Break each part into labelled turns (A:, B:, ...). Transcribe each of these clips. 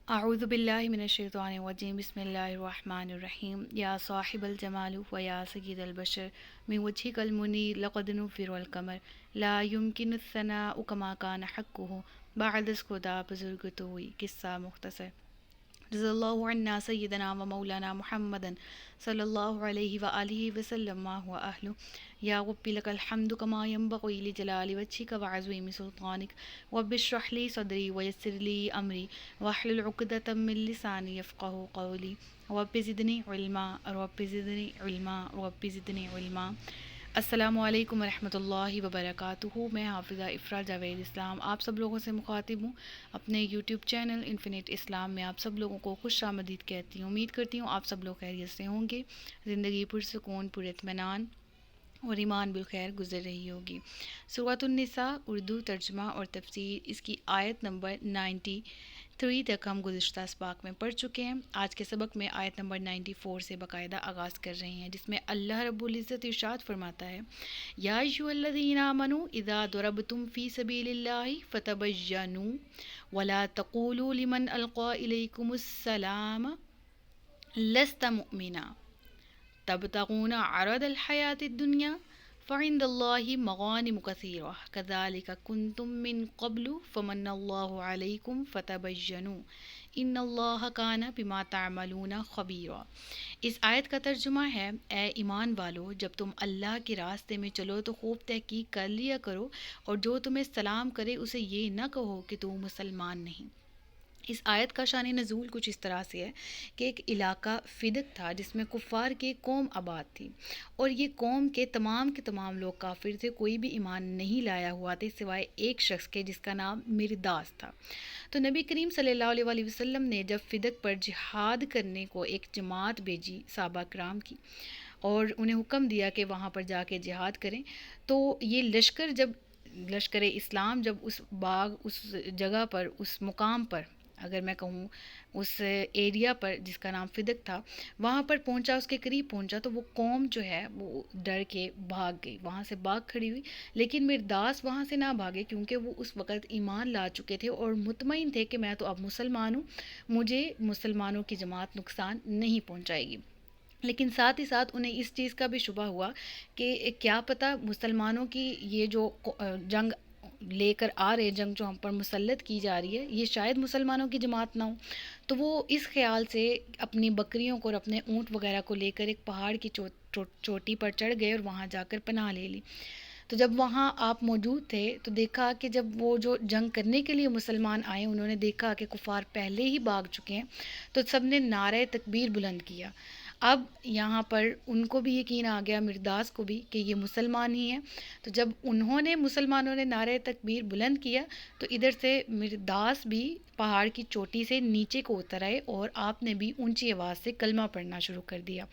A: اعوذ باللہ من الشیطان الرجیم بسم اللہ الرحمن الرحیم یا صاحب الجمال و یا سید البشر من وجهک المنیر لقد نفر القمر لا يمكن الثناء كما كان حقه بعد اس خدا بزرگ تو ہوئی قصہ مختصر رضی اللہ عنہ سیدنا و مولانا محمد صلی اللہ علیہ وآلہ وسلم ما هو اہلہ یا رب لک الحمد کما ينبغی لجلال وجهک وعظیم سلطانک رب اشرح لی صدری ویسر لی امری واحلل عقدۃ من لسانی یفقهوا قولی رب زدنی علما رب زدنی علما رب زدنی علما۔ السلام علیکم ورحمۃ اللہ وبرکاتہ۔ میں حافظہ افرا جاوید اسلام آپ سب لوگوں سے مخاطب ہوں۔ اپنے یوٹیوب چینل انفینٹ اسلام میں آپ سب لوگوں کو خوش آمدید کہتی ہوں۔ امید کرتی ہوں آپ سب لوگ خیریت سے ہوں گے، زندگی پرسکون پر اطمینان اور ایمان بالخیر گزر رہی ہوگی۔ سورۃ النساء اردو ترجمہ اور تفسیر، اس کی آیت نمبر 93 تک ہم گزشتہ اسباق میں پڑھ چکے ہیں۔ آج کے سبق میں آیت نمبر 94 سے باقاعدہ آغاز کر رہے ہیں، جس میں اللہ رب العزت ارشاد فرماتا ہے یا ایھا الذین آمنوا اذا ضربتم فی سبیل اللہ فتبینوا ولا تقولوا لمن القی الیکم السلام لست مؤمنا تبتغون عرض الحیاۃ الدنیا فعند اللہ مغانم کثیرہ کذالک کنتم من قبل فمن اللہ علیکم فتبینوا ان اللہ کان بما تعملون خبیرا۔ اس آیت کا ترجمہ ہے، اے ایمان والو، جب تم اللہ کے راستے میں چلو تو خوب تحقیق کر لیا کرو، اور جو تمہیں سلام کرے اسے یہ نہ کہو کہ تو مسلمان نہیں۔ اس آیت کا شان نزول کچھ اس طرح سے ہے کہ ایک علاقہ فدق تھا جس میں کفار کی قوم آباد تھی، اور یہ قوم کے تمام لوگ کافر تھے، کوئی بھی ایمان نہیں لایا ہوا تھا سوائے ایک شخص کے جس کا نام مرداس تھا۔ تو نبی کریم صلی اللہ علیہ وآلہ وسلم نے جب فدق پر جہاد کرنے کو ایک جماعت بھیجی صحابہ کرام کی، اور انہیں حکم دیا کہ وہاں پر جا کے جہاد کریں، تو یہ لشکر اسلام جب اس باغ، اس جگہ پر، اس مقام پر، اگر میں کہوں اس ایریا پر جس کا نام فدق تھا، وہاں پر پہنچا، اس کے قریب پہنچا، تو وہ قوم جو ہے وہ ڈر کے بھاگ گئی، وہاں سے باغ کھڑی ہوئی، لیکن مرداس وہاں سے نہ بھاگے کیونکہ وہ اس وقت ایمان لا چکے تھے اور مطمئن تھے کہ میں تو اب مسلمان ہوں، مجھے مسلمانوں کی جماعت نقصان نہیں پہنچائے گی۔ لیکن ساتھ ہی ساتھ انہیں اس چیز کا بھی شبہ ہوا کہ کیا پتہ مسلمانوں کی یہ جو جنگ لے کر آ رہے، جنگ جو ہم پر مسلط کی جا رہی ہے، یہ شاید مسلمانوں کی جماعت نہ ہو۔ تو وہ اس خیال سے اپنی بکریوں کو اور اپنے اونٹ وغیرہ کو لے کر ایک پہاڑ کی چوٹی پر چڑھ گئے اور وہاں جا کر پناہ لے لی۔ تو جب وہاں آپ موجود تھے تو دیکھا کہ جب وہ جو جنگ کرنے کے لیے مسلمان آئے، انہوں نے دیکھا کہ کفار پہلے ہی بھاگ چکے ہیں، تو سب نے نعرہ تکبیر بلند کیا۔ اب یہاں پر ان کو بھی یقین آ گیا، مرداس کو بھی، کہ یہ مسلمان ہی ہیں۔ تو جب مسلمانوں نے نعرہ تکبیر بلند کیا تو ادھر سے مرداس بھی پہاڑ کی چوٹی سے نیچے کو اتر آئے، اور آپ نے بھی اونچی آواز سے کلمہ پڑھنا شروع کر دیا۔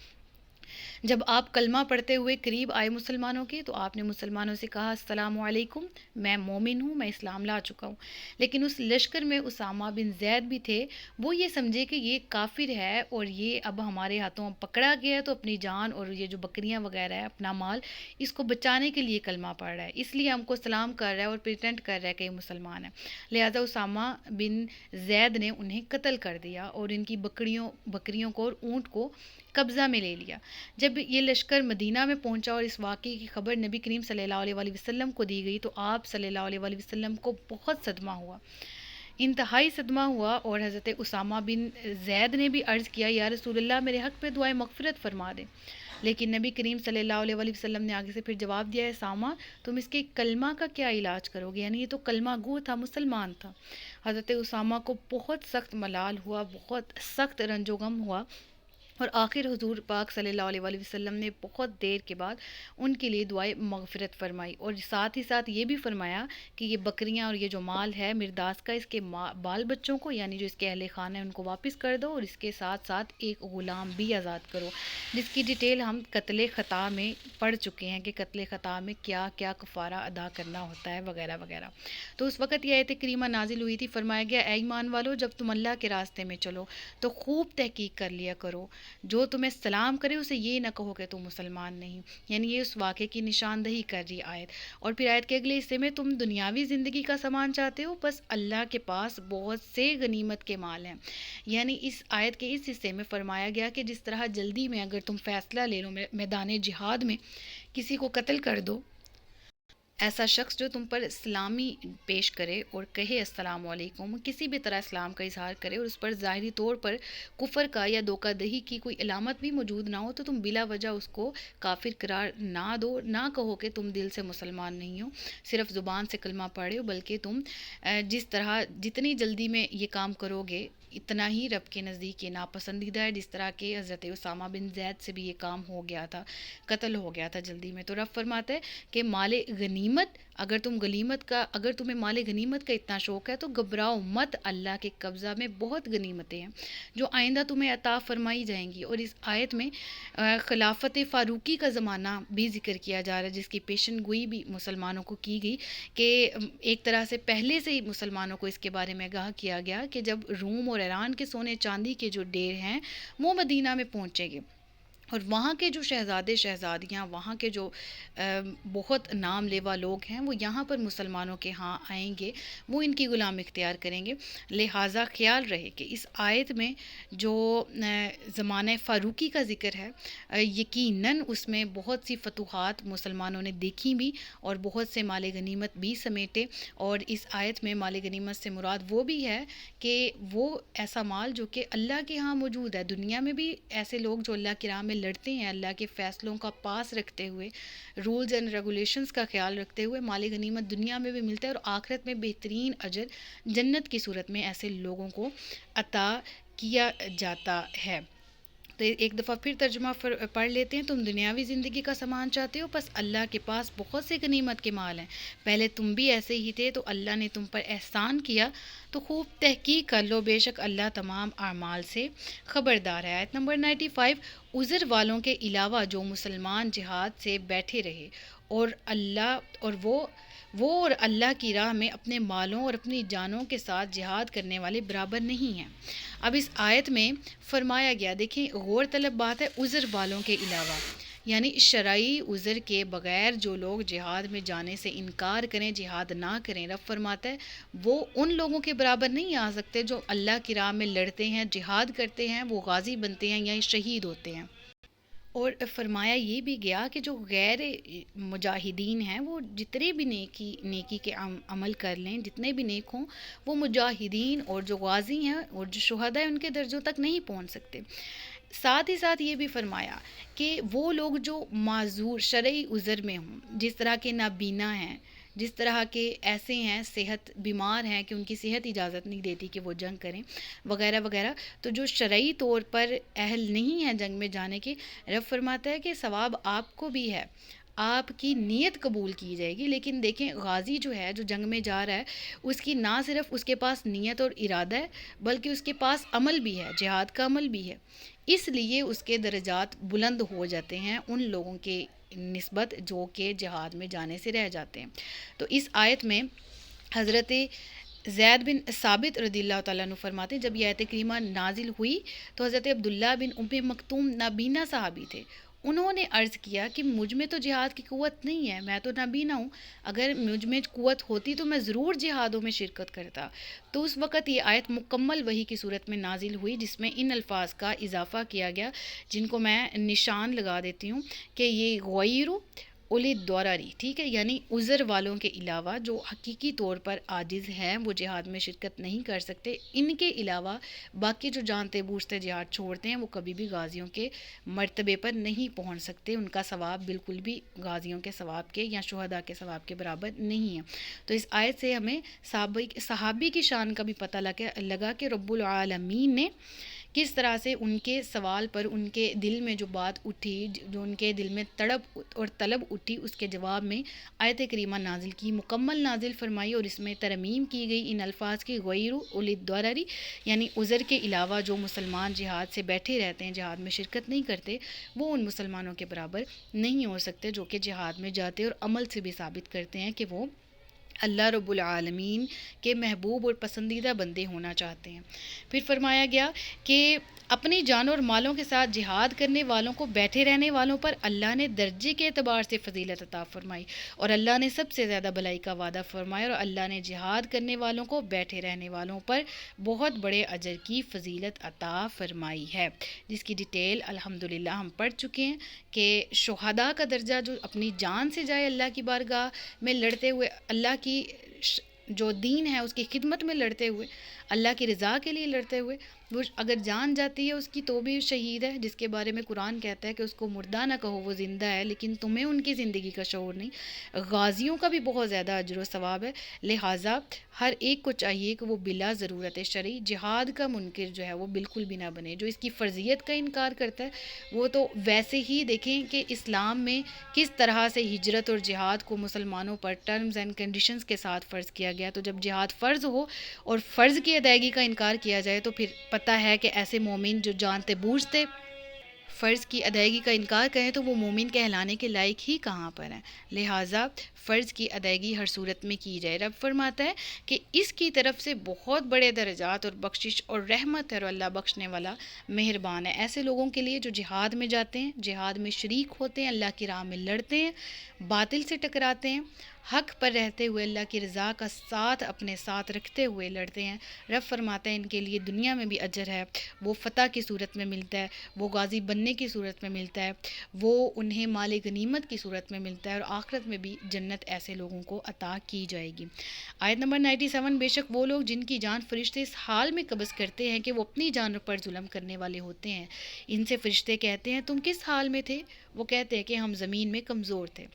A: جب آپ کلمہ پڑھتے ہوئے قریب آئے مسلمانوں کے، تو آپ نے مسلمانوں سے کہا السلام علیکم، میں مومن ہوں، میں اسلام لا چکا ہوں۔ لیکن اس لشکر میں اسامہ بن زید بھی تھے، وہ یہ سمجھے کہ یہ کافر ہے اور یہ اب ہمارے ہاتھوں پکڑا گیا ہے، تو اپنی جان اور یہ جو بکریاں وغیرہ ہے، اپنا مال، اس کو بچانے کے لیے کلمہ پڑھ رہا ہے، اس لیے ہم کو سلام کر رہا ہے اور پریٹینڈ کر رہا ہے کہ یہ مسلمان ہے۔ لہٰذا اسامہ بن زید نے انہیں قتل کر دیا اور ان کی بکریوں کو اور اونٹ کو قبضہ میں لے لیا۔ جب یہ لشکر مدینہ میں پہنچا اور اس واقعے کی خبر نبی کریم صلی اللہ علیہ وآلہ وسلم کو دی گئی، تو آپ صلی اللہ علیہ وآلہ وسلم کو بہت صدمہ ہوا، انتہائی صدمہ ہوا، اور حضرت اسامہ بن زید نے بھی عرض کیا یا رسول اللہ میرے حق پہ دعائے مغفرت فرما دیں۔ لیکن نبی کریم صلی اللہ علیہ وآلہ وسلم نے آگے سے پھر جواب دیا، اسامہ تم اس کے کلمہ کا کیا علاج کرو گے، یعنی یہ تو کلمہ گو تھا، مسلمان تھا۔ حضرت اسامہ کو بہت سخت ملال ہوا، بہت سخت رنج و غم ہوا، اور آخر حضور پاک صلی اللہ علیہ وآلہ وسلم نے بہت دیر کے بعد ان کے لیے دعائے مغفرت فرمائی، اور ساتھ ہی ساتھ یہ بھی فرمایا کہ یہ بکریاں اور یہ جو مال ہے مرداس کا، اس کے بال بچوں کو، یعنی جو اس کے اہل خانہ ہیں، ان کو واپس کر دو، اور اس کے ساتھ ساتھ ایک غلام بھی آزاد کرو، جس کی ڈیٹیل ہم قتل خطا میں پڑھ چکے ہیں کہ قتل خطا میں کیا کیا کفارہ ادا کرنا ہوتا ہے وغیرہ وغیرہ۔ تو اس وقت یہ آیت کریمہ نازل ہوئی تھی، فرمایا گیا اے ایمان والو، جب تم اللہ کے راستے میں چلو تو خوب تحقیق کر لیا کرو، جو تمہیں سلام کرے اسے یہ نہ کہو کہ تم مسلمان نہیں، یعنی یہ اس واقعے کی نشاندہی کر رہی آیت۔ اور پھر آیت کے اگلے حصے میں تم دنیاوی زندگی کا سامان چاہتے ہو، بس اللہ کے پاس بہت سے غنیمت کے مال ہیں۔ یعنی اس آیت کے اس حصے میں فرمایا گیا کہ جس طرح جلدی میں اگر تم فیصلہ لے لو میدان جہاد میں کسی کو قتل کر دو، ایسا شخص جو تم پر اسلامی پیش کرے اور کہے السلام علیکم، کسی بھی طرح اسلام کا اظہار کرے اور اس پر ظاہری طور پر کفر کا یا دھوکہ دہی کی کوئی علامت بھی موجود نہ ہو، تو تم بلا وجہ اس کو کافر قرار نہ دو، نہ کہو کہ تم دل سے مسلمان نہیں ہو، صرف زبان سے کلمہ پڑھے ہو، بلکہ تم جس طرح جتنی جلدی میں یہ کام کرو گے اتنا ہی رب کے نزدیک یہ ناپسندیدہ ہے، جس طرح کہ حضرت اسامہ بن زید سے بھی یہ کام ہو گیا تھا، قتل ہو گیا تھا جلدی میں۔ تو رب فرماتا ہے کہ مال غنیمت، اگر تمہیں مال غنیمت کا اتنا شوق ہے تو گھبراؤ مت، اللہ کے قبضہ میں بہت غنیمتیں ہیں جو آئندہ تمہیں عطا فرمائی جائیں گی۔ اور اس آیت میں خلافت فاروقی کا زمانہ بھی ذکر کیا جا رہا ہے، جس کی پیشن گوئی بھی مسلمانوں کو کی گئی کہ ایک طرح سے پہلے سے ہی مسلمانوں کو اس کے بارے میں آگاہ کیا گیا کہ جب روم اور ایران کے سونے چاندی کے جو ڈیر ہیں وہ مدینہ میں پہنچیں گے، اور وہاں کے جو شہزادے شہزادیاں، وہاں کے جو بہت نام لیوا لوگ ہیں وہ یہاں پر مسلمانوں کے ہاں آئیں گے، وہ ان کی غلام اختیار کریں گے۔ لہٰذا خیال رہے کہ اس آیت میں جو زمانہ فاروقی کا ذکر ہے، یقیناً اس میں بہت سی فتوحات مسلمانوں نے دیکھی بھی اور بہت سے مال غنیمت بھی سمیٹے۔ اور اس آیت میں مال غنیمت سے مراد وہ بھی ہے کہ وہ ایسا مال جو کہ اللہ کے ہاں موجود ہے۔ دنیا میں بھی ایسے لوگ جو اللہ کی راہ میں لڑتے ہیں، اللہ کے فیصلوں کا پاس رکھتے ہوئے، رولز اینڈ ریگولیشنز کا خیال رکھتے ہوئے، مال غنیمت دنیا میں بھی ملتا ہے اور آخرت میں بہترین اجر جنت کی صورت میں ایسے لوگوں کو عطا کیا جاتا ہے۔ تو ایک دفعہ پھر ترجمہ پڑھ لیتے ہیں۔ تم دنیاوی زندگی کا سامان چاہتے ہو، بس اللہ کے پاس بہت سے غنیمت کے مال ہیں، پہلے تم بھی ایسے ہی تھے، تو اللہ نے تم پر احسان کیا تو خوب تحقیق کر لو، بے شک اللہ تمام اعمال سے خبردار ہے۔ آیت نمبر 95، عذر والوں کے علاوہ جو مسلمان جہاد سے بیٹھے رہے اور وہ اور اللہ کی راہ میں اپنے مالوں اور اپنی جانوں کے ساتھ جہاد کرنے والے برابر نہیں ہیں۔ اب اس آیت میں فرمایا گیا، دیکھیں غور طلب بات ہے، عذر والوں کے علاوہ، یعنی شرعی عذر کے بغیر جو لوگ جہاد میں جانے سے انکار کریں، جہاد نہ کریں، رب فرماتا ہے وہ ان لوگوں کے برابر نہیں آ سکتے جو اللہ کی راہ میں لڑتے ہیں، جہاد کرتے ہیں، وہ غازی بنتے ہیں یا شہید ہوتے ہیں۔ اور فرمایا یہ بھی گیا کہ جو غیر مجاہدین ہیں وہ جتنے بھی نیکی کے عمل کر لیں، جتنے بھی نیک ہوں، وہ مجاہدین اور جو غازی ہیں اور جو شہداء ہیں ان کے درجوں تک نہیں پہنچ سکتے۔ ساتھ ہی ساتھ یہ بھی فرمایا کہ وہ لوگ جو معذور شرعی عذر میں ہوں، جس طرح کے نابینا ہیں، جس طرح کے ایسے ہیں صحت بیمار ہیں کہ ان کی صحت اجازت نہیں دیتی کہ وہ جنگ کریں وغیرہ وغیرہ، تو جو شرعی طور پر اہل نہیں ہیں جنگ میں جانے کے، رب فرماتا ہے کہ ثواب آپ کو بھی ہے، آپ کی نیت قبول کی جائے گی۔ لیکن دیکھیں غازی جو ہے، جو جنگ میں جا رہا ہے، اس کی نہ صرف اس کے پاس نیت اور ارادہ ہے بلکہ اس کے پاس عمل بھی ہے، جہاد کا عمل بھی ہے، اس لیے اس کے درجات بلند ہو جاتے ہیں ان لوگوں کے نسبت جو کہ جہاد میں جانے سے رہ جاتے ہیں۔ تو اس آیت میں حضرت زید بن ثابت رضی اللہ تعالیٰ عنہ فرماتے ہیں جب یہ آیت کریمہ نازل ہوئی تو حضرت عبداللہ بن ام مکتوم نابینا صحابی تھے، انہوں نے عرض کیا کہ مجھ میں تو جہاد کی قوت نہیں ہے، میں تو نابینا ہوں، اگر مجھ میں قوت ہوتی تو میں ضرور جہادوں میں شرکت کرتا۔ تو اس وقت یہ آیت مکمل وحی کی صورت میں نازل ہوئی جس میں ان الفاظ کا اضافہ کیا گیا، جن کو میں نشان لگا دیتی ہوں کہ یہ غیر اولی الضرری، ٹھیک ہے، یعنی عذر والوں کے علاوہ جو حقیقی طور پر عاجز ہیں، وہ جہاد میں شرکت نہیں کر سکتے، ان کے علاوہ باقی جو جانتے بوجھتے جہاد چھوڑتے ہیں وہ کبھی بھی غازیوں کے مرتبے پر نہیں پہنچ سکتے، ان کا ثواب بالکل بھی غازیوں کے ثواب کے یا شہداء کے ثواب کے برابر نہیں ہے۔ تو اس آیت سے ہمیں صحابی کی شان کا بھی پتہ لگا کہ رب العالمین نے کس طرح سے ان کے سوال پر ان کے دل میں جو بات اٹھی، جو ان کے دل میں تڑپ اور طلب اٹھی، اس کے جواب میں آیت کریمہ نازل کی، مکمل نازل فرمائی، اور اس میں ترمیم کی گئی ان الفاظ کی غیر اولی الضرری، یعنی عذر کے علاوہ جو مسلمان جہاد سے بیٹھے رہتے ہیں، جہاد میں شرکت نہیں کرتے، وہ ان مسلمانوں کے برابر نہیں ہو سکتے جو کہ جہاد میں جاتے اور عمل سے بھی ثابت کرتے ہیں کہ وہ اللہ رب العالمین کے محبوب اور پسندیدہ بندے ہونا چاہتے ہیں۔ پھر فرمایا گیا کہ اپنی جانوں اور مالوں کے ساتھ جہاد کرنے والوں کو بیٹھے رہنے والوں پر اللہ نے درجے کے اعتبار سے فضیلت عطا فرمائی، اور اللہ نے سب سے زیادہ بھلائی کا وعدہ فرمایا، اور اللہ نے جہاد کرنے والوں کو بیٹھے رہنے والوں پر بہت بڑے اجر کی فضیلت عطا فرمائی ہے، جس کی ڈیٹیل الحمدللہ ہم پڑھ چکے ہیں کہ شہداء کا درجہ جو اپنی جان سے جائے اللہ کی بارگاہ میں لڑتے ہوئے، اللہ کی جو دین ہے اس کی خدمت میں لڑتے ہوئے، اللہ کی رضا کے لیے لڑتے ہوئے، وہ اگر جان جاتی ہے اس کی تو بھی شہید ہے، جس کے بارے میں قرآن کہتا ہے کہ اس کو مردہ نہ کہو، وہ زندہ ہے، لیکن تمہیں ان کی زندگی کا شعور نہیں۔ غازیوں کا بھی بہت زیادہ اجر و ثواب ہے، لہٰذا ہر ایک کو چاہیے کہ وہ بلا ضرورت شرعی جہاد کا منکر جو ہے وہ بالکل بھی نہ بنے۔ جو اس کی فرضیت کا انکار کرتا ہے وہ تو ویسے ہی دیکھیں کہ اسلام میں کس طرح سے ہجرت اور جہاد کو مسلمانوں پر ٹرمز اینڈ کنڈیشنز کے ساتھ فرض کیا گیا، تو جب جہاد فرض ہو اور فرض کی ادائیگی کا انکار کیا جائے تو پھر پتہ ہے کہ ایسے مومن جو جانتے بوجھتے فرض کی ادائیگی کا انکار کریں تو وہ مومن کہلانے کے لائق ہی کہاں پر ہیں۔ لہٰذا فرض کی ادائیگی ہر صورت میں کی جائے۔ رب فرماتا ہے کہ اس کی طرف سے بہت بڑے درجات اور بخشش اور رحمت ہے، اور اللہ بخشنے والا مہربان ہے ایسے لوگوں کے لیے جو جہاد میں جاتے ہیں، جہاد میں شریک ہوتے ہیں، اللہ کی راہ میں لڑتے ہیں، باطل سے ٹکراتے ہیں، حق پر رہتے ہوئے اللہ کی رضا کا ساتھ اپنے ساتھ رکھتے ہوئے لڑتے ہیں۔ رب فرماتا ہے ان کے لیے دنیا میں بھی اجر ہے، وہ فتح کی صورت میں ملتا ہے، وہ غازی بننے کی صورت میں ملتا ہے، وہ انہیں مال غنیمت کی صورت میں ملتا ہے، اور آخرت میں بھی جنت ایسے لوگوں کو عطا کی جائے گی۔ آیت نمبر 97، بے شک وہ لوگ جن کی جان فرشتے اس حال میں قبض کرتے ہیں کہ وہ اپنی جانوں پر ظلم کرنے والے ہوتے ہیں، ان سے فرشتے کہتے ہیں تم کس حال میں تھے؟ وہ کہتے ہیں کہ ہم زمین میں کمزور تھے۔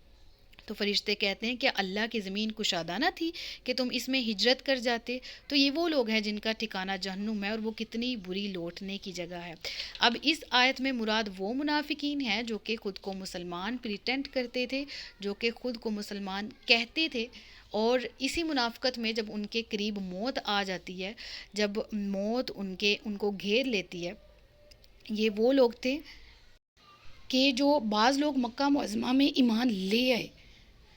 A: تو فرشتے کہتے ہیں کہ اللہ کی زمین کشادہ نہ تھی کہ تم اس میں ہجرت کر جاتے؟ تو یہ وہ لوگ ہیں جن کا ٹھکانہ جہنم ہے، اور وہ کتنی بری لوٹنے کی جگہ ہے۔ اب اس آیت میں مراد وہ منافقین ہیں جو کہ خود کو مسلمان پریٹینڈ کرتے تھے، جو کہ خود کو مسلمان کہتے تھے، اور اسی منافقت میں جب ان کے قریب موت آ جاتی ہے، جب موت ان کو گھیر لیتی ہے، یہ وہ لوگ تھے کہ جو بعض لوگ مکہ معظمہ میں ایمان لے آئے۔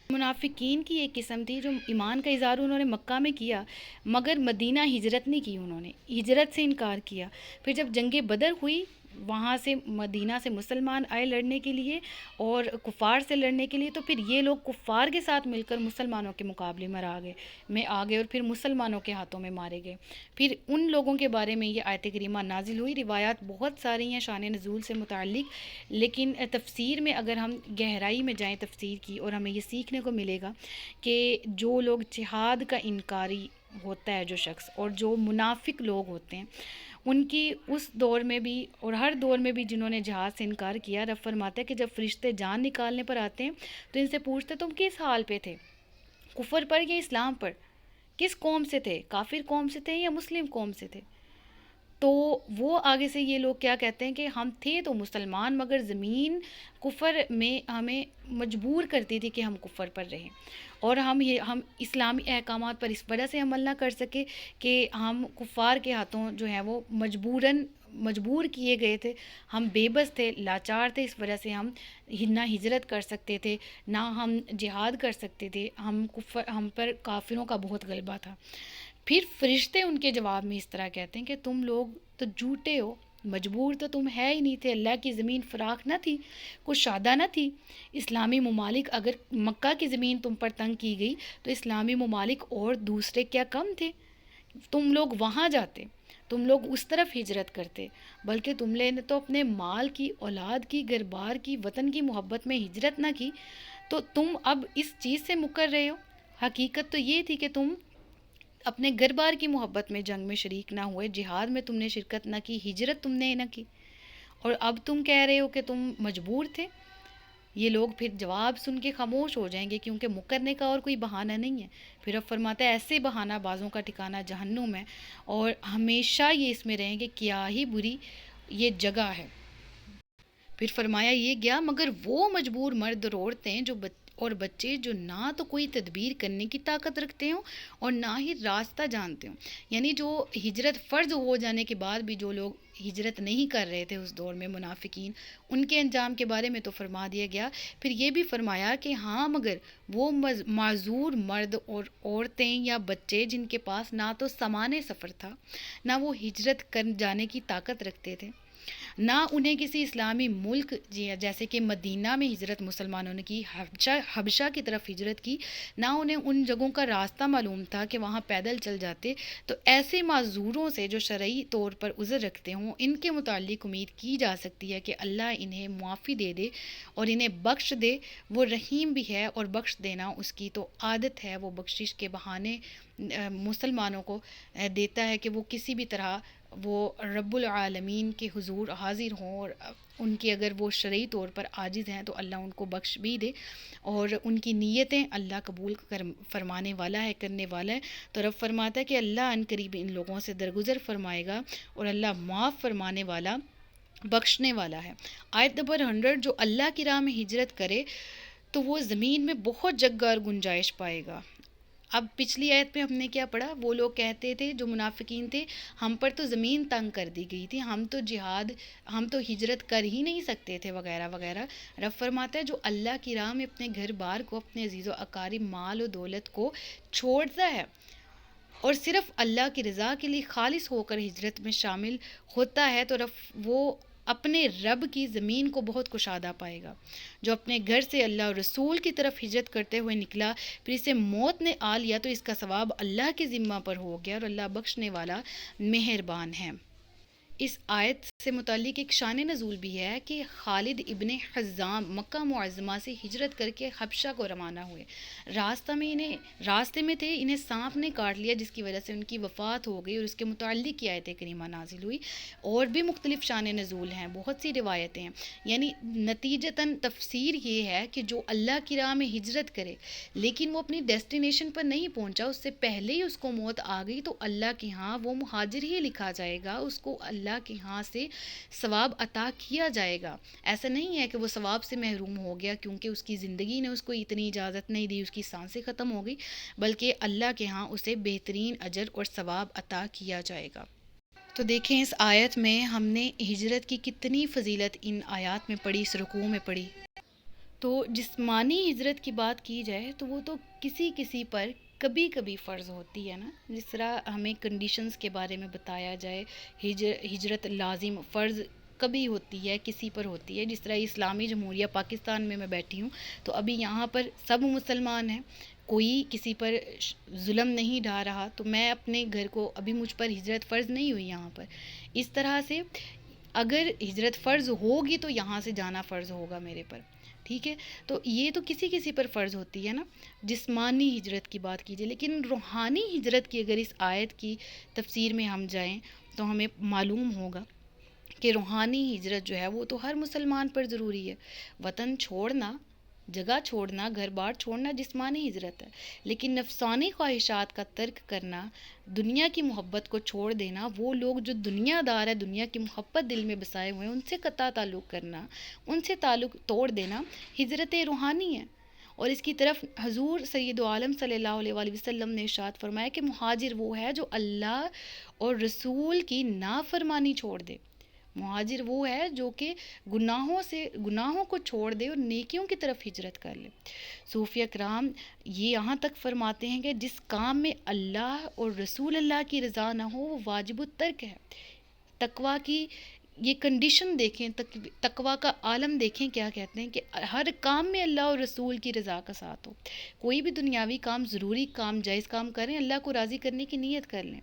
A: منافقین کی ایک قسم تھی جو ایمان کا اظہار انہوں نے مکہ میں کیا، مگر مدینہ ہجرت نہیں کی، انہوں نے ہجرت سے انکار کیا۔ پھر جب جنگ بدر ہوئی، وہاں سے مدینہ سے مسلمان آئے لڑنے کے لیے اور کفار سے لڑنے کے لیے، تو پھر یہ لوگ کفار کے ساتھ مل کر مسلمانوں کے مقابلے میں آ گئے اور پھر مسلمانوں کے ہاتھوں میں مارے گئے۔ پھر ان لوگوں کے بارے میں یہ آیت کریمہ نازل ہوئی۔ روایات بہت ساری ہیں شان نزول سے متعلق، لیکن تفسیر میں اگر ہم گہرائی میں جائیں تفسیر کی، اور ہمیں یہ سیکھنے کو ملے گا کہ جو لوگ جہاد کا انکاری ہوتا ہے جو شخص، اور جو منافق لوگ ہوتے ہیں، ان کی اس دور میں بھی اور ہر دور میں بھی جنہوں نے جہاد سے انکار کیا، رب فرماتا ہے کہ جب فرشتے جان نکالنے پر آتے ہیں تو ان سے پوچھتے تم کس حال پہ تھے، کفر پر یا اسلام پر، کس قوم سے تھے، کافر قوم سے تھے یا مسلم قوم سے تھے؟ تو وہ آگے سے یہ لوگ کیا کہتے ہیں کہ ہم تھے تو مسلمان، مگر زمین کفر میں ہمیں مجبور کرتی تھی کہ ہم کفر پر رہیں، اور ہم اسلامی احکامات پر اس وجہ سے عمل نہ کر سکے کہ ہم کفار کے ہاتھوں جو ہیں وہ مجبور کیے گئے تھے، ہم بے بس تھے، لاچار تھے، اس وجہ سے ہم نہ ہجرت کر سکتے تھے، نہ ہم جہاد کر سکتے تھے، ہم پر کافروں کا بہت غلبہ تھا۔ پھر فرشتے ان کے جواب میں اس طرح کہتے ہیں کہ تم لوگ تو جھوٹے ہو، مجبور تو تم ہے ہی نہیں تھے، اللہ کی زمین فراخ نہ تھی، کشادہ نہ تھی۔ اسلامی ممالک، اگر مکہ کی زمین تم پر تنگ کی گئی تو اسلامی ممالک اور دوسرے کیا کم تھے؟ تم لوگ وہاں جاتے، تم لوگ اس طرف ہجرت کرتے، بلکہ تم نے تو اپنے مال کی، اولاد کی، گھر بار کی، وطن کی محبت میں ہجرت نہ کی، تو تم اب اس چیز سے مکر رہے ہو۔ حقیقت تو یہ تھی کہ تم اپنے گھر بار کی محبت میں جنگ میں شریک نہ ہوئے، جہاد میں تم نے شرکت نہ کی، ہجرت تم نے نہ کی، اور اب تم کہہ رہے ہو کہ تم مجبور تھے۔ یہ لوگ پھر جواب سن کے خاموش ہو جائیں گے، کیونکہ مکرنے کا اور کوئی بہانہ نہیں ہے۔ پھر اب فرماتا ہے ایسے بہانہ بازوں کا ٹھکانہ جہنم ہے، اور ہمیشہ یہ اس میں رہیں گے، کیا ہی بری یہ جگہ ہے۔ پھر فرمایا یہ گیا مگر وہ مجبور مرد اور اور بچے جو نہ تو کوئی تدبیر کرنے کی طاقت رکھتے ہوں اور نہ ہی راستہ جانتے ہوں. یعنی جو ہجرت فرض ہو جانے کے بعد بھی جو لوگ ہجرت نہیں کر رہے تھے اس دور میں منافقین، ان کے انجام کے بارے میں تو فرما دیا گیا. پھر یہ بھی فرمایا کہ ہاں مگر وہ معذور مرد اور عورتیں یا بچے جن کے پاس نہ تو سامان سفر تھا، نہ وہ ہجرت کر جانے کی طاقت رکھتے تھے، نہ انہیں کسی اسلامی ملک جیسے کہ مدینہ میں ہجرت مسلمانوں نے کی، حبشہ کی طرف ہجرت کی، نہ انہیں ان جگہوں کا راستہ معلوم تھا کہ وہاں پیدل چل جاتے، تو ایسے معذوروں سے جو شرعی طور پر عذر رکھتے ہوں ان کے متعلق امید کی جا سکتی ہے کہ اللہ انہیں معافی دے دے اور انہیں بخش دے. وہ رحیم بھی ہے اور بخش دینا اس کی تو عادت ہے. وہ بخشش کے بہانے مسلمانوں کو دیتا ہے کہ وہ کسی بھی طرح وہ رب العالمین کے حضور حاضر ہوں، اور ان کی اگر وہ شرعی طور پر عاجز ہیں تو اللہ ان کو بخش بھی دے، اور ان کی نیتیں اللہ قبول فرمانے والا ہے، کرنے والا ہے. تو رب فرماتا ہے کہ اللہ ان قریب ان لوگوں سے درگزر فرمائے گا اور اللہ معاف فرمانے والا بخشنے والا ہے. آیت نمبر 100، جو اللہ کی راہ میں ہجرت کرے تو وہ زمین میں بہت جگہ اور گنجائش پائے گا. اب پچھلی آیت میں ہم نے کیا پڑھا؟ وہ لوگ کہتے تھے جو منافقین تھے ہم پر تو زمین تنگ کر دی گئی تھی، ہم تو ہجرت کر ہی نہیں سکتے تھے وغیرہ وغیرہ. رب فرماتا ہے جو اللہ کی راہ میں اپنے گھر بار کو، اپنے عزیز و اقارب، مال و دولت کو چھوڑتا ہے اور صرف اللہ کی رضا کے لیے خالص ہو کر ہجرت میں شامل ہوتا ہے، تو وہ اپنے رب کی زمین کو بہت کشادہ پائے گا. جو اپنے گھر سے اللہ اور رسول کی طرف ہجرت کرتے ہوئے نکلا، پھر اسے موت نے آ لیا، تو اس کا ثواب اللہ کے ذمہ پر ہو گیا، اور اللہ بخشنے والا مہربان ہے. اس آیت سے متعلق ایک شان نزول بھی ہے کہ خالد ابن حزام مکہ معظمہ سے ہجرت کر کے حبشہ کو روانہ ہوئے. راستے میں تھے، انہیں سانپ نے کاٹ لیا جس کی وجہ سے ان کی وفات ہو گئی، اور اس کے متعلق یہ آیت کریمہ نازل ہوئی. اور بھی مختلف شان نزول ہیں، بہت سی روایتیں ہیں. یعنی نتیجتاً تفسیر یہ ہے کہ جو اللہ کی راہ میں ہجرت کرے لیکن وہ اپنی ڈیسٹینیشن پر نہیں پہنچا، اس سے پہلے ہی اس کو موت آ گئی، تو اللہ کے ہاں وہ مہاجر ہی لکھا جائے گا، اس کو اللہ کے ہاں سے ثواب عطا کیا جائے گا. ایسا نہیں ہے کہ وہ ثواب سے محروم ہو گیا کیونکہ اس کی زندگی نے اس کو اتنی اجازت نہیں دی، اس کی سانسیں ختم ہو گئی، بلکہ اللہ کے ہاں اسے بہترین اجر اور ثواب عطا کیا جائے گا. تو دیکھیں اس آیت میں ہم نے ہجرت کی کتنی فضیلت ان آیات میں پڑھی، اس رکوع میں پڑھی. تو جسمانی ہجرت کی بات کی جائے تو وہ تو کسی پر کبھی کبھی فرض ہوتی ہے نا. جس طرح ہمیں کنڈیشنز کے بارے میں بتایا جائے، ہجرت لازم فرض کبھی ہوتی ہے، کسی پر ہوتی ہے. جس طرح اسلامی جمہوریہ پاکستان میں بیٹھی ہوں تو ابھی یہاں پر سب مسلمان ہیں، کوئی کسی پر ظلم نہیں ڈھا رہا، تو میں اپنے گھر کو ابھی مجھ پر ہجرت فرض نہیں ہوئی یہاں پر. اس طرح سے اگر ہجرت فرض ہوگی تو یہاں سے جانا فرض ہوگا میرے پر، ٹھیک ہے. تو یہ تو کسی پر فرض ہوتی ہے نا، جسمانی ہجرت کی بات کیجیے. لیکن روحانی ہجرت کی اگر اس آیت کی تفسیر میں ہم جائیں تو ہمیں معلوم ہوگا کہ روحانی ہجرت جو ہے وہ تو ہر مسلمان پر ضروری ہے. وطن چھوڑنا، جگہ چھوڑنا، گھر بار چھوڑنا جسمانی ہجرت ہے، لیکن نفسانی خواہشات کا ترک کرنا، دنیا کی محبت کو چھوڑ دینا، وہ لوگ جو دنیا دار ہے، دنیا کی محبت دل میں بسائے ہوئے ہیں، ان سے قطع تعلق کرنا، ان سے تعلق توڑ دینا ہجرت روحانی ہے. اور اس کی طرف حضور سید عالم صلی اللہ علیہ وآلہ وسلم نے ارشاد فرمایا کہ مہاجر وہ ہے جو اللہ اور رسول کی نافرمانی چھوڑ دے. مہاجر وہ ہے جو کہ گناہوں کو چھوڑ دے اور نیکیوں کی طرف ہجرت کر لے. صوفیہ کرام یہ یہاں تک فرماتے ہیں کہ جس کام میں اللہ اور رسول اللہ کی رضا نہ ہو وہ واجب الترک ہے. تقویٰ کی یہ کنڈیشن دیکھیں، تقویٰ کا عالم دیکھیں، کیا کہتے ہیں کہ ہر کام میں اللہ اور رسول کی رضا کا ساتھ ہو. کوئی بھی دنیاوی کام، ضروری کام، جائز کام کریں، اللہ کو راضی کرنے کی نیت کر لیں.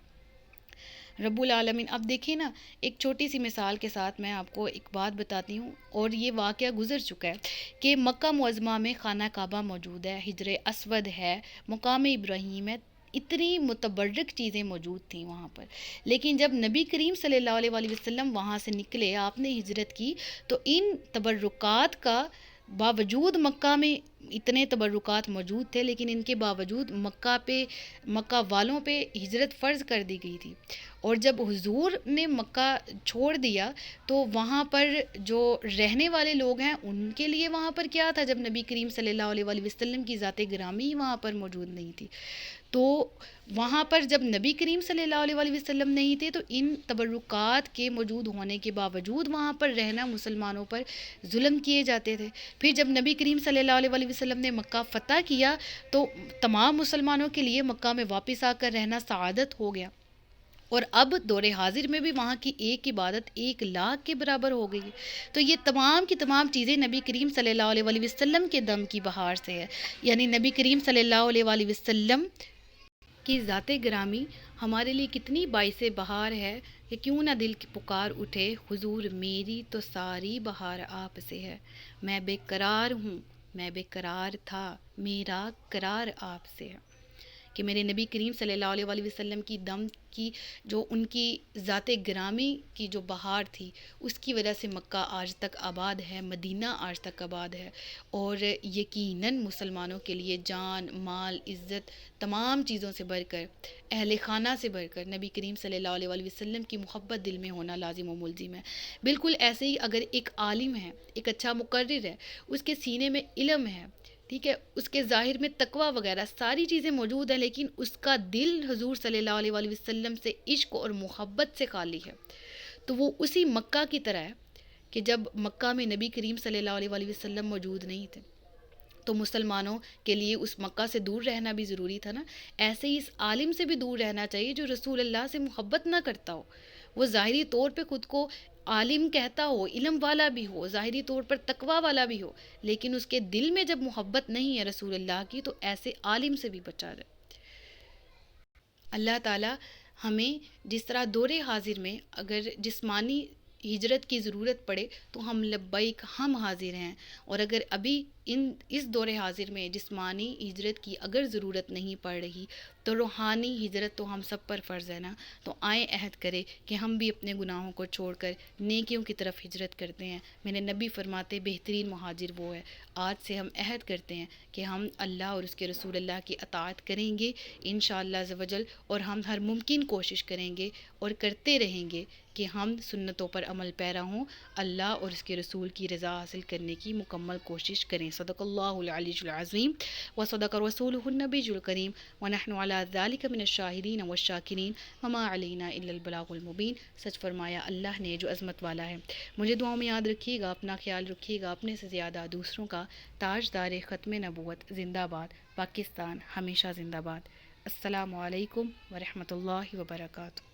A: رب العالمین. اب دیکھیں نا، ایک چھوٹی سی مثال کے ساتھ میں آپ کو ایک بات بتاتی ہوں، اور یہ واقعہ گزر چکا ہے کہ مکہ معظمہ میں خانہ کعبہ موجود ہے، حجر اسود ہے، مقام ابراہیم ہے، اتنی متبرک چیزیں موجود تھیں وہاں پر. لیکن جب نبی کریم صلی اللہ علیہ وآلہ وسلم وہاں سے نکلے، آپ نے ہجرت کی، تو ان تبرکات کا باوجود مکہ میں اتنے تبرکات موجود تھے، لیکن ان کے باوجود مکہ والوں پہ ہجرت فرض کر دی گئی تھی. اور جب حضور نے مکہ چھوڑ دیا تو وہاں پر جو رہنے والے لوگ ہیں ان کے لیے وہاں پر کیا تھا، جب نبی کریم صلی اللہ علیہ وآلہ وسلم کی ذات گرامی وہاں پر موجود نہیں تھی. تو وہاں پر جب نبی کریم صلی اللہ علیہ وآلہ وسلم نہیں تھے تو ان تبرکات کے موجود ہونے کے باوجود وہاں پر رہنا مسلمانوں پر ظلم کیے جاتے تھے. پھر جب نبی کریم صلی اللہ علیہ وآلہ وسلم نے مکہ فتح کیا تو تمام مسلمانوں کے لیے مکہ میں واپس آ کر رہنا سعادت ہو گیا. اور اب دور حاضر میں بھی وہاں کی ایک عبادت 1,00,000 کے برابر ہو گئی. تو یہ تمام کی تمام چیزیں نبی کریم صلی اللہ علیہ وآلہ وسلم کے دم کی بہار سے ہے. یعنی نبی کریم صلی اللہ علیہ وآلہ وسلم کی ذات گرامی ہمارے لیے کتنی باعث بہار ہے کہ کیوں نہ دل کی پکار اٹھے، حضور میری تو ساری بہار آپ سے ہے. میں بے قرار ہوں، میں بے قرار تھا، میرا قرار آپ سے ہے. کہ میرے نبی کریم صلی اللہ علیہ وآلہ وسلم کی دم کی جو ان کی ذات گرامی کی جو بہار تھی اس کی وجہ سے مکہ آج تک آباد ہے، مدینہ آج تک آباد ہے. اور یقیناً مسلمانوں کے لیے جان، مال، عزت، تمام چیزوں سے بڑھ کر، اہل خانہ سے بڑھ کر نبی کریم صلی اللہ علیہ وآلہ وسلم کی محبت دل میں ہونا لازم و ملزم ہے. بالکل ایسے ہی اگر ایک عالم ہے، ایک اچھا مقرر ہے، اس کے سینے میں علم ہے، ٹھیک ہے، اس کے ظاہر میں تقوی وغیرہ ساری چیزیں موجود ہیں، لیکن اس کا دل حضور صلی اللہ علیہ وآلہ وسلم سے عشق اور محبت سے خالی ہے، تو وہ اسی مکہ کی طرح ہے کہ جب مکہ میں نبی کریم صلی اللہ علیہ وآلہ وسلم موجود نہیں تھے تو مسلمانوں کے لیے اس مکہ سے دور رہنا بھی ضروری تھا نا. ایسے ہی اس عالم سے بھی دور رہنا چاہیے جو رسول اللہ سے محبت نہ کرتا ہو. وہ ظاہری طور پہ خود کو عالم کہتا ہو، علم والا بھی ہو، ظاہری طور پر تقوی والا بھی ہو، لیکن اس کے دل میں جب محبت نہیں ہے رسول اللہ کی تو ایسے عالم سے بھی بچا جائے. اللہ تعالیٰ ہمیں جس طرح دور حاضر میں اگر جسمانی ہجرت کی ضرورت پڑے تو ہم لبیک ہم حاضر ہیں، اور اگر ابھی اس دور حاضر میں جسمانی ہجرت کی اگر ضرورت نہیں پڑ رہی تو روحانی ہجرت تو ہم سب پر فرض ہے نا. تو آئیں عہد کرے کہ ہم بھی اپنے گناہوں کو چھوڑ کر نیکیوں کی طرف ہجرت کرتے ہیں. میرے نبی فرماتے بہترین مہاجر وہ ہے. آج سے ہم عہد کرتے ہیں کہ ہم اللہ اور اس کے رسول اللہ کی اطاعت کریں گے انشاءاللہ عز و جل، اور ہم ہر ممکن کوشش کریں گے اور کرتے رہیں گے کہ ہم سنتوں پر عمل پیرا ہوں، اللہ اور اس کے رسول کی رضا حاصل کرنے کی مکمل کوشش کریں. صدق اللہ العلی العظیم و صدق رسولہ النبی الکریم ونحن علی ذلک من الشاہدین والشاکرین وما علینا الا البلاغ المبین. سچ فرمایا اللہ نے جو عظمت والا ہے. مجھے دعاؤں میں یاد رکھیے گا، اپنا خیال رکھیے گا، اپنے سے زیادہ دوسروں کا. تاجدار ختم نبوت زندہ باد. پاکستان ہمیشہ زندہ باد. السلام علیکم ورحمۃ اللہ وبرکاتہ.